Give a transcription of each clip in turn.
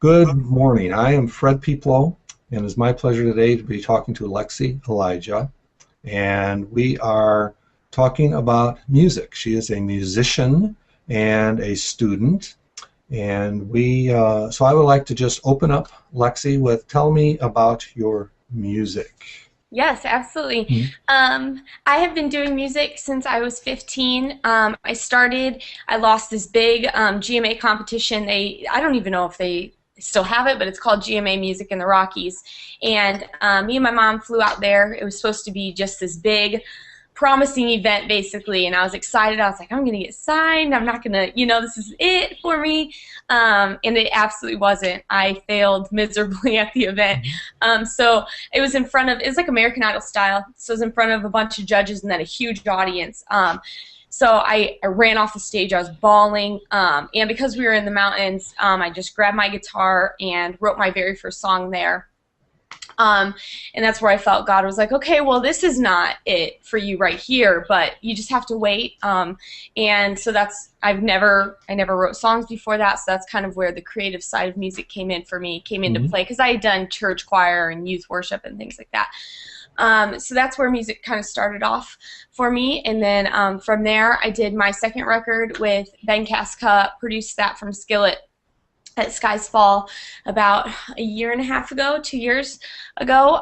Good morning. I am Fred Peplow, and it's my pleasure today to be talking to Lexi Elisha, and we are talking about music. She is a musician and a student, and so I would like to just open up, Lexi, with tell me about your music. Yes, absolutely. Mhm. I have been doing music since I was 15. I lost this big GMA competition. I don't even know if they still have it, but it's called GMA Music in the Rockies. And me and my mom flew out there. It was supposed to be just this big, promising event, basically. And I was excited. I was like, I'm going to get signed. I'm not going to, this is it for me. And it absolutely wasn't. I failed miserably at the event. Mhm. So it was like American Idol style. So it was in front of a bunch of judges and then a huge audience. So I ran off the stage. I was bawling. And because we were in the mountains, I just grabbed my guitar and wrote my very first song there. And that's where I felt God was like, okay, well, this is not it for you right here, but you just have to wait. And so I never wrote songs before that, so that's kind of where the creative side of music came into Mhm. play, because I had done church choir and youth worship and things like that. So that's where music kind of started off for me. And then from there, I did my second record with Ben Casca, produced that from Skillet at Skies Fall about a year and a half ago, 2 years ago.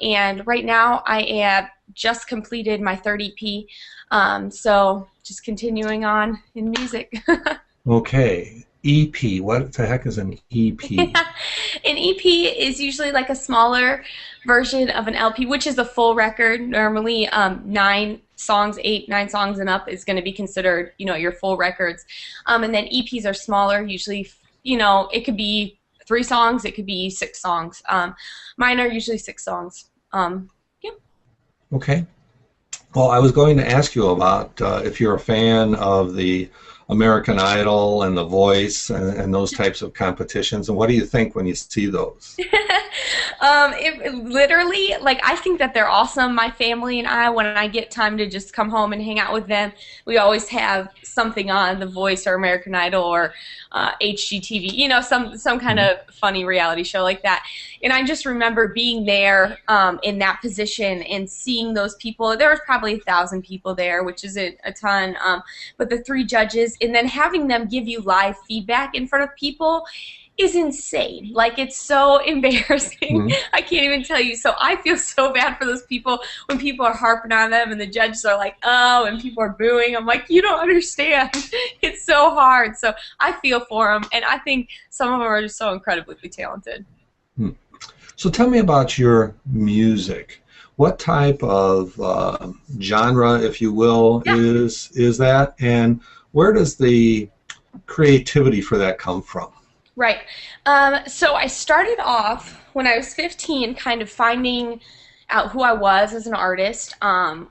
And right now I have just completed my third EP. So just continuing on in music. Okay, EP. What the heck is an EP? An EP is usually like a smaller version of an LP, which is a full record. Normally, 9 songs and up is going to be considered, your full records. And then EPs are smaller, usually, it could be 3 songs, it could be 6 songs. Mine are usually 6 songs. Yeah. Okay. Well, I was going to ask you about if you're a fan of the American Idol and The Voice and those types of competitions, and what do you think when you see those? It literally, like, I think that they're awesome. My family and I, when I get time to just come home and hang out with them, we always have something on, The Voice or American Idol or HGTV, some kind Mhm. of funny reality show like that. And I just remember being there in that position and seeing those people. There was probably 1,000 people there, which isn't a ton, but the 3 judges, and then having them give you live feedback in front of people is insane. Like, it's so embarrassing. Mhm. I can't even tell you. So I feel so bad for those people when people are harping on them and the judges are like, oh, and people are booing. I'm like, you don't understand. It's so hard. So I feel for them, and I think some of them are just so incredibly talented. Hmm. So tell me about your music. What type of genre, if you will, Yeah. is that, and where does the creativity for that come from? Right. So I started off when I was 15, kind of finding out who I was as an artist,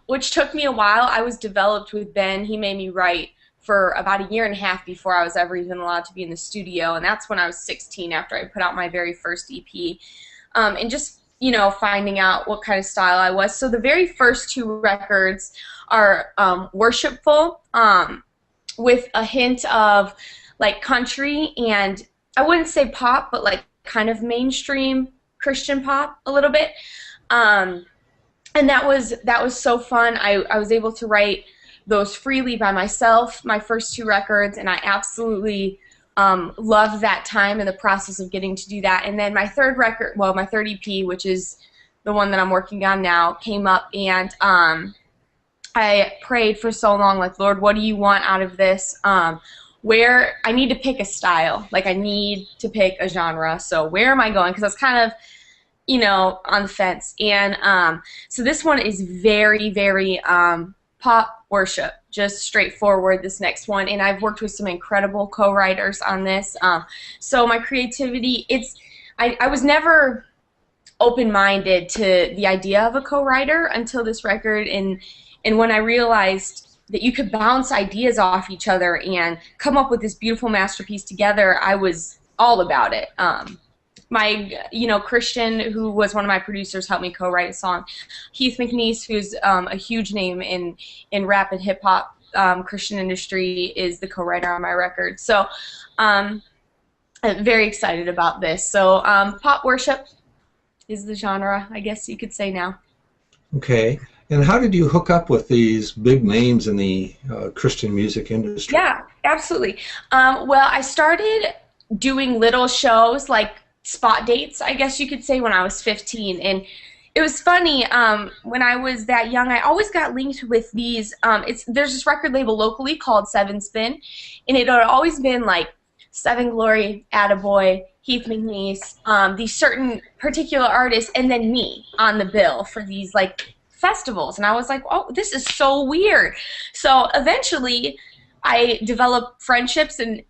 which took me a while. I was developed with Ben. He made me write for about a year and a half before I was ever even allowed to be in the studio, and that's when I was 16 after I put out my very first EP. And just, finding out what kind of style I was. So the very first 2 records are worshipful, with a hint of like country, and I wouldn't say pop, but like kind of mainstream Christian pop a little bit. Um, and that was so fun. I was able to write those freely by myself, my first 2 records, and I absolutely loved that time and the process of getting to do that. And then my third EP, which is the one that I'm working on now, came up, and I prayed for so long, like, Lord, what do you want out of this? Where I need to pick a style, like I need to pick a genre. So where am I going? Because I was kind of, on the fence. And so this one is very, very pop worship, just straightforward, this next one. And I've worked with some incredible co-writers on this. So my creativity, I was never open-minded to the idea of a co-writer until this record, and when I realized that you could bounce ideas off each other and come up with this beautiful masterpiece together, I was all about it. Christian, who was one of my producers, helped me co-write a song. Heath McNeese, who's a huge name in rap and hip hop Christian industry, is the co-writer on my record. So I'm very excited about this. So, pop worship is the genre, I guess you could say now. Okay. And how did you hook up with these big names in the Christian music industry? Yeah, absolutely. Well, I started doing little shows like spot dates, I guess you could say, when I was 15. And it was funny, when I was that young, I always got linked with these. There's this record label locally called Seven Spin, and it had always been like Seven Glory, Attaboy, Heath McNeese, these certain particular artists, and then me on the bill for these like festivals. And I was like, oh, this is so weird. So eventually I developed friendships and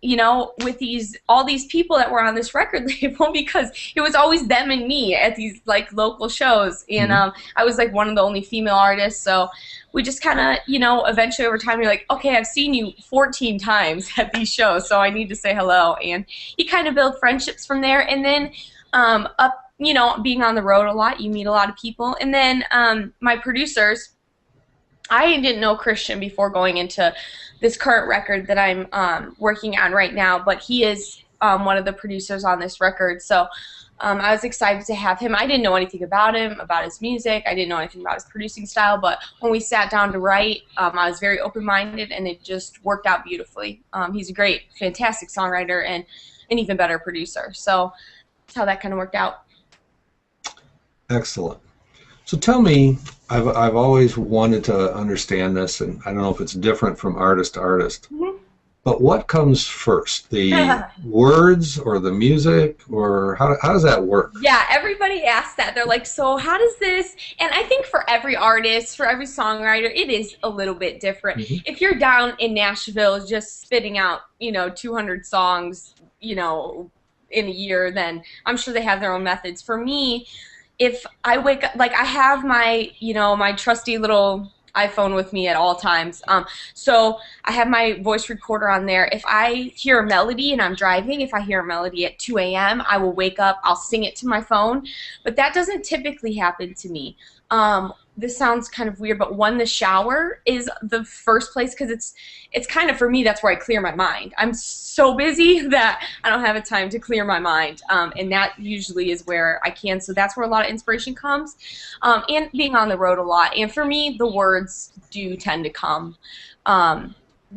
with these all these people that were on this record label because it was always them and me at these like local shows, and Mhm. I was like one of the only female artists, so we just kind of eventually over time you're like, okay, I've seen you 14 times at these shows, so I need to say hello, and you kind of build friendships from there, and then up being on the road a lot, you meet a lot of people, and then my producers, I didn't know Christian before going into this current record that I'm working on right now, but he is one of the producers on this record. So I was excited to have him. I didn't know anything about him, about his music. I didn't know anything about his producing style, but when we sat down to write, I was very open-minded, and it just worked out beautifully. He's a great, fantastic songwriter and an even better producer. So that's how that kind of worked out. Excellent. So tell me, I've always wanted to understand this, and I don't know if it's different from artist to artist, but what comes first, the words or the music, or how does that work? Yeah, everybody asks that. They're like, so how does this? And I think for every artist, for every songwriter, it is a little bit different. Hmm. If you're down in Nashville just spitting out, 200 songs, in a year, then I'm sure they have their own methods. For me, if I wake up, like I have my, my trusty little iPhone with me at all times. So I have my voice recorder on there. If I hear a melody and I'm driving, if I hear a melody at 2 a.m., I will wake up, I'll sing it to my phone. But that doesn't typically happen to me. This sounds kind of weird, but the shower is the first place because it's kind of, for me, that's where I clear my mind. I'm so busy that I don't have a time to clear my mind, and that usually is where I can. So that's where a lot of inspiration comes, and being on the road a lot. And for me, the words do tend to come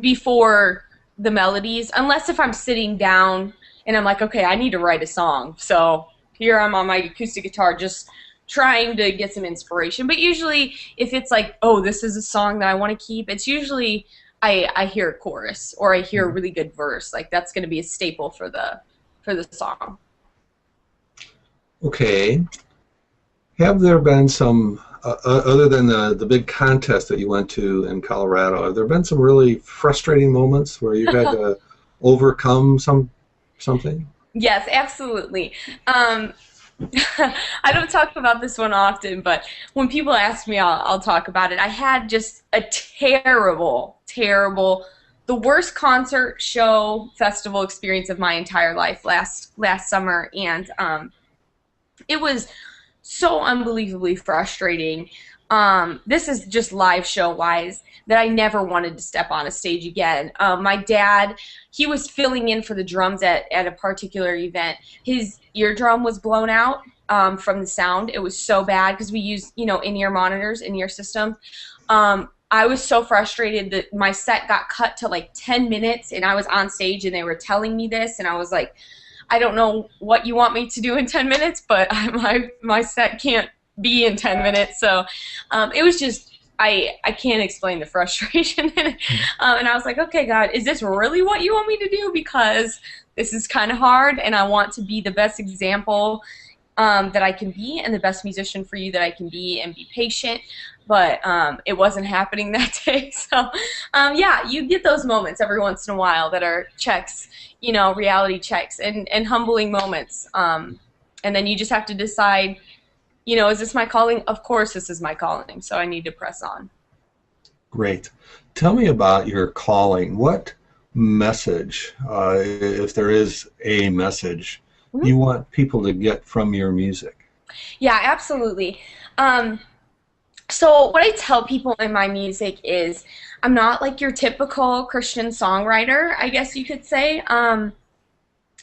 before the melodies, unless if I'm sitting down and I'm like, okay, I need to write a song. So here I'm on my acoustic guitar just trying to get some inspiration. But usually if it's like, oh, this is a song that I want to keep, it's usually I hear a chorus or I hear a really good verse. Like that's going to be a staple for the song. Okay. Have there been some, other than the big contest that you went to in Colorado, have there been some really frustrating moments where you've had to overcome something? Yes, absolutely. I don't talk about this one often, but when people ask me, I'll talk about it. I had just a terrible, the worst concert show festival experience of my entire life last summer, and it was so unbelievably frustrating. This is just live show wise that I never wanted to step on a stage again. My dad, he was filling in for the drums at a particular event. His eardrum was blown out from the sound. It was so bad because we use, in-ear monitors, in-ear systems. I was so frustrated that my set got cut to like 10 minutes and I was on stage and they were telling me this and I was like, I don't know what you want me to do in 10 minutes, but my set can't be in 10 minutes. So it was just, I can't explain the frustration in it. And I was like, okay, God, is this really what you want me to do? Because this is kind of hard and I want to be the best example that I can be and the best musician for you that I can be and be patient. But it wasn't happening that day. So yeah, you get those moments every once in a while that are checks, reality checks and humbling moments. And then you just have to decide, is this my calling? Of course this is my calling, so I need to press on. Great. Tell me about your calling. What message, if there is a message, Mhm. you want people to get from your music? Yeah, absolutely. So what I tell people in my music is I'm not like your typical Christian songwriter, I guess you could say.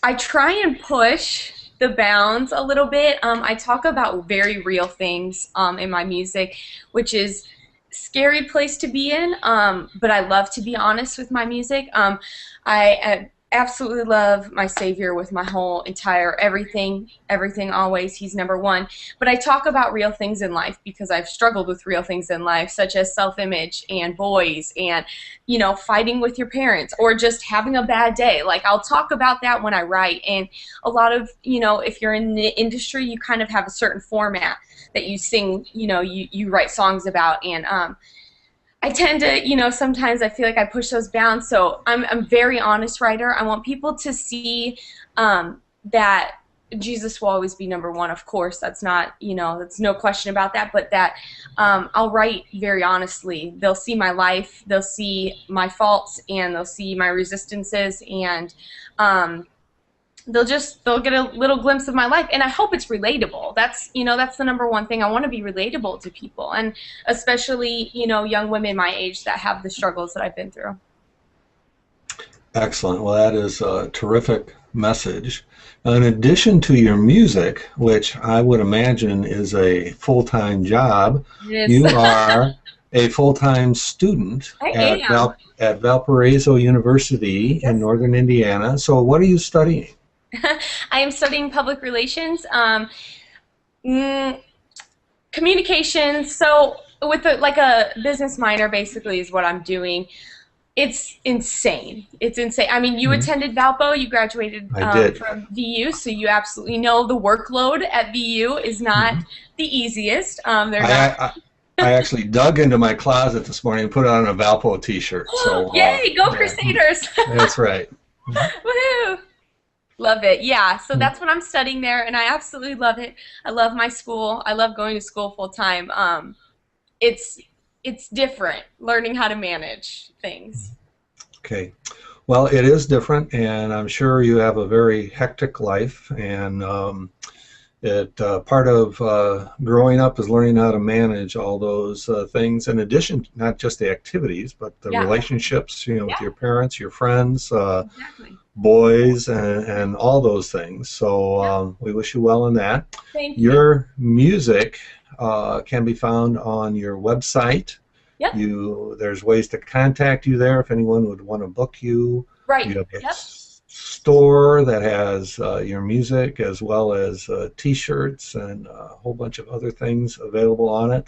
I try and push the bounds a little bit. I talk about very real things in my music, which is scary place to be in. But I love to be honest with my music. I absolutely love my Savior with my whole entire everything, everything always. He's number one. But I talk about real things in life because I've struggled with real things in life, such as self-image and boys and, you know, fighting with your parents or just having a bad day. Like, I'll talk about that when I write. And a lot of, you know, if you're in the industry, you kind of have a certain format that you sing, you know, you write songs about. And I tend to, you know, sometimes I feel like I push those bounds. So I'm a very honest writer. I want people to see that Jesus will always be number one. Of course, that's not, you know, that's no question about that. But that I'll write very honestly. They'll see my life, they'll see my faults, and they'll see my resistances, and they'll get a little glimpse of my life, and I hope it's relatable. That's, you know, that's the number one thing. I want to be relatable to people, and especially, you know, young women my age that have the struggles that I've been through. Excellent. Well, that is a terrific message. In addition to your music, which I would imagine is a full-time job, It you is. are a full-time student I at am. at Valparaiso University in Yes. northern Indiana. So what are you studying? I am studying public relations, mm, communications. So with like a business minor, basically, is what I'm doing. It's insane. It's insane. I mean, you Mhm. attended Valpo, you graduated I did. from VU, so you absolutely know the workload at VU is not Mhm. the easiest. They're not. I, I I actually dug into my closet this morning and put on a Valpo T-shirt. So Yay, go yeah, Crusaders! that's right. Mhm. Woohoo! Love it. Yeah, so Mhm. that's what I'm studying there, and I absolutely love it. I love my school. I love going to school full time. It's it's different learning how to manage things. Okay. Well, it is different, and I'm sure you have a very hectic life, and it part of growing up is learning how to manage all those things. In addition, not just the activities, but the Yeah, relationships, you know, with yeah, your parents, your friends, exactly. boys, and all those things. So Yep. we wish you well in that. Thank you. Your music can be found on your website. Yep. There's ways to contact you there if anyone would want to book you. Right. You have a Yep. store that has your music as well as T-shirts and a whole bunch of other things available on it.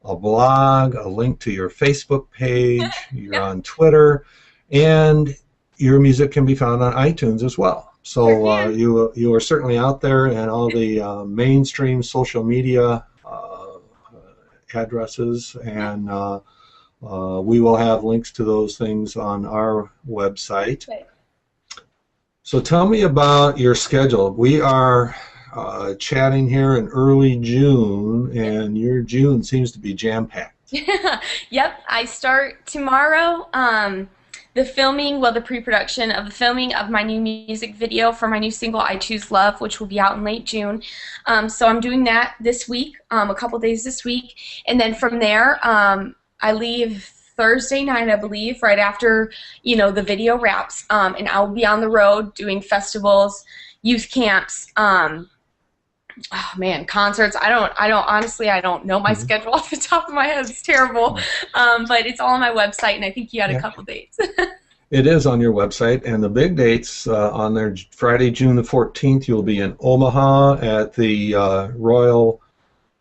A blog, a link to your Facebook page. You're Yep. on Twitter, and your music can be found on iTunes as well. Sure So can. you are certainly out there, and all the mainstream social media addresses, Yep. and we will have links to those things on our website. Okay. So tell me about your schedule. We are chatting here in early June, and your June seems to be jam-packed. Yep. I start tomorrow. The filming, well, the pre-production of the filming of my new music video for my new single, I Choose Love, which will be out in late June. So I'm doing that this week, a couple days this week. And then from there, I leave Thursday night, I believe, right after, you know, the video wraps. And I'll be on the road doing festivals, youth camps, oh man, concerts. Honestly, I don't know my Mhm. schedule off the top of my head. It's terrible. But it's all on my website, and I think you had a Yeah, couple dates. it is on your website, and the big dates on there. Friday, June the 14th, you'll be in Omaha at the Royal.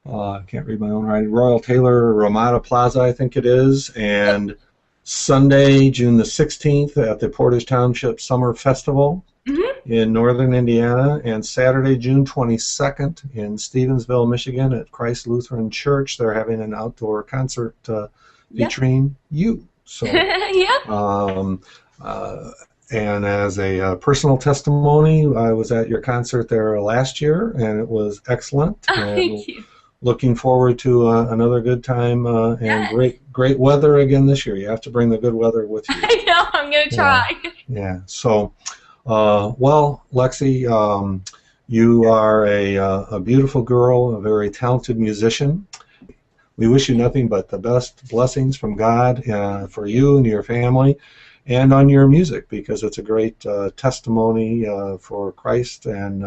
I can't read my own writing. Royal Taylor Ramada Plaza, I think it is, Yep. and Sunday, June the 16th, at the Portage Township Summer Festival Hmm. in northern Indiana, and Saturday, June 22nd, in Stevensville, Michigan, at Christ Lutheran Church. They're having an outdoor concert Yep. featuring you. So, Yep. um, uh, and as a personal testimony, I was at your concert there last year, and it was excellent. Oh, And thank you. looking forward to another good time and Yes. great weather again this year. You have to bring the good weather with you. I know. I'm gonna Yeah, try. yeah. So, well, Lexi, you are a beautiful girl, a very talented musician. We wish you nothing but the best blessings from God for you and your family. and on your music, because it's a great testimony for Christ, and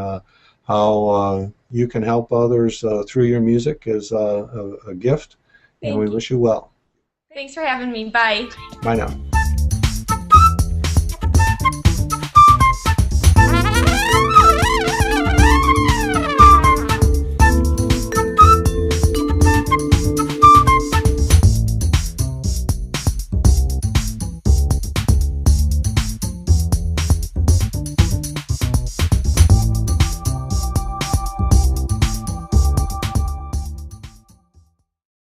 how you can help others through your music is a gift, and we Thank you. wish you well. Thanks for having me. Bye. Bye now.